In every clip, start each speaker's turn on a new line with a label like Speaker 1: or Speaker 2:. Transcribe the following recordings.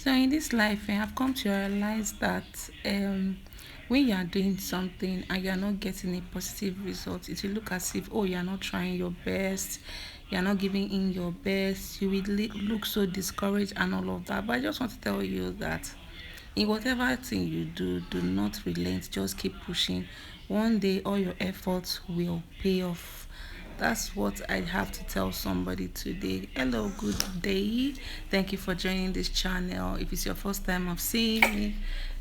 Speaker 1: So in this life, I have come to realize that when you are doing something and you are not getting a positive result, it will look as if, oh, you are not trying your best, you are not giving in your best, you will look so discouraged and all of that. But I just want to tell you that in whatever thing you do, do not relent, just keep pushing. One day all your efforts will pay off. That's what I have to tell somebody today. Hello, good day. Thank you for joining this channel. If it's your first time of seeing me,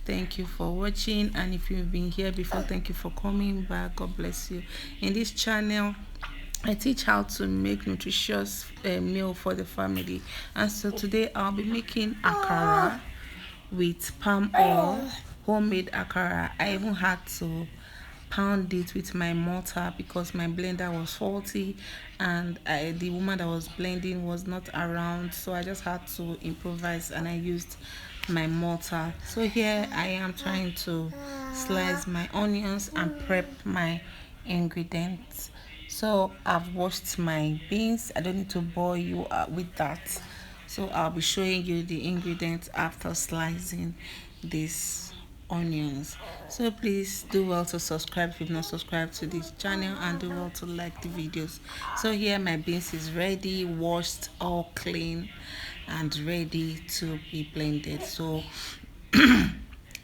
Speaker 1: thank you for watching. And if you've been here before, thank you for coming back. God bless you. In this channel, I teach how to make nutritious meal for the family. And so today I'll be making akara with palm oil, homemade akara. I even had to pound it with my mortar because my blender was faulty and the woman that was blending was not around, so I just had to improvise and I used my mortar. So here I am trying to slice my onions and prep my ingredients. So I've washed my beans. I don't need to bore you with that, so I'll be showing you the ingredients after slicing these onions. So please do well to subscribe if you've not subscribed to this channel, and do well to like the videos. So here my beans is ready, washed, all clean and ready to be blended. So I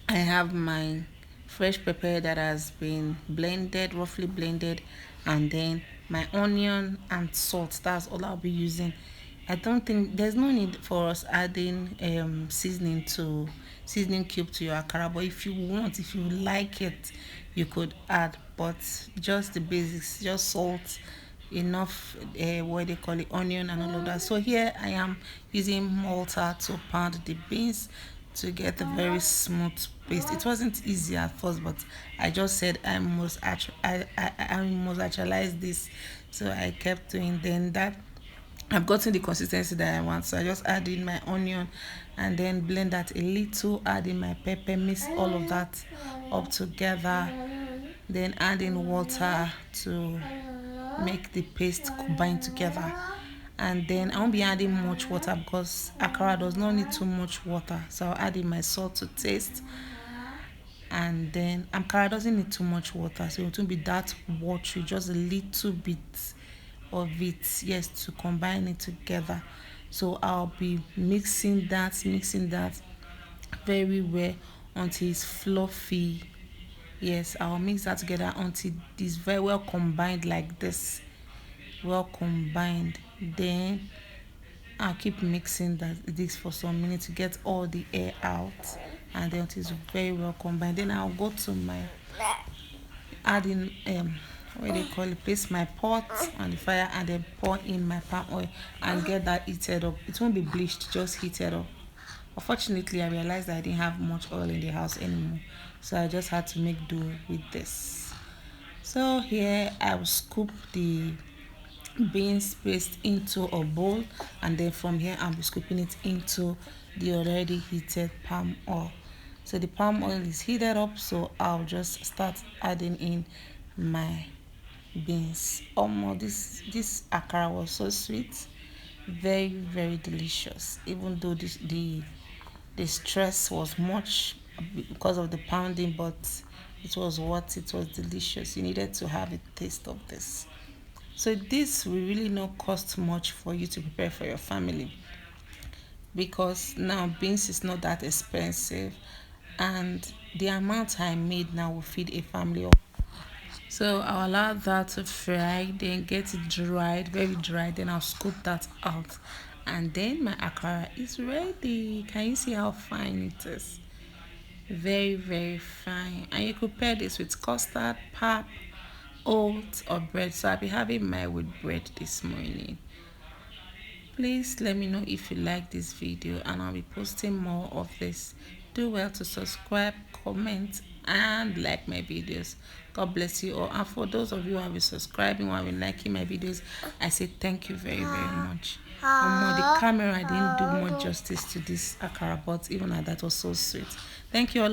Speaker 1: have my fresh pepper that has been blended, roughly blended, and then my onion and salt. That's all I'll be using. I don't think there's no need for us adding seasoning cube to your akara, but if you want, if you like it, you could add, but just the basics, just salt, enough what they call it, onion and all of that. So here I am using mortar to pound the beans to get a very smooth paste. It wasn't easy at first, but I just said I must actualize this, so I kept doing. Then that I've gotten the consistency that I want, so I just add in my onion and then blend that a little, add in my pepper, mix all of that up together, then add in water to make the paste combine together. And then I won't be adding much water because akara does not need too much water, so I'll add in my salt to taste. And then akara doesn't need too much water, so it won't be that watery, just a little bit of it, yes, to combine it together. So I'll be mixing that very well until it's fluffy. Yes, I'll mix that together until it's very well combined like this, well combined. Then I'll keep mixing this for some minutes to get all the air out, and then it is very well combined. Then I'll go to my adding what do you call it, place my pot on the fire and then pour in my palm oil and get that heated up. It won't be bleached, just heated up. Unfortunately, I realized that I didn't have much oil in the house anymore, so I just had to make do with this. So here I will scoop the beans paste into a bowl, and then from here I'll be scooping it into the already heated palm oil. So the palm oil is heated up, so I'll just start adding in my beans. This akara was so sweet, very very delicious, even though the stress was much because of the pounding, but it was what it was delicious. You needed to have a taste of this. So this will really not cost much for you to prepare for your family, because now beans is not that expensive, and the amount I made now will feed a family of. So I'll allow that to fry, then get it dried, very dry, then I'll scoop that out. And then my akara is ready. Can you see how fine it is? Very, very fine. And you could pair this with custard, pap, oats, or bread. So I'll be having mine with bread this morning. Please let me know if you like this video, and I'll be posting more of this. Do well to subscribe, comment, and like my videos. God bless you all. And for those of you who have been subscribing, who have been liking my videos, I say thank you very very much. The camera, I didn't do more justice to this akara, but even at that was so sweet. Thank you all.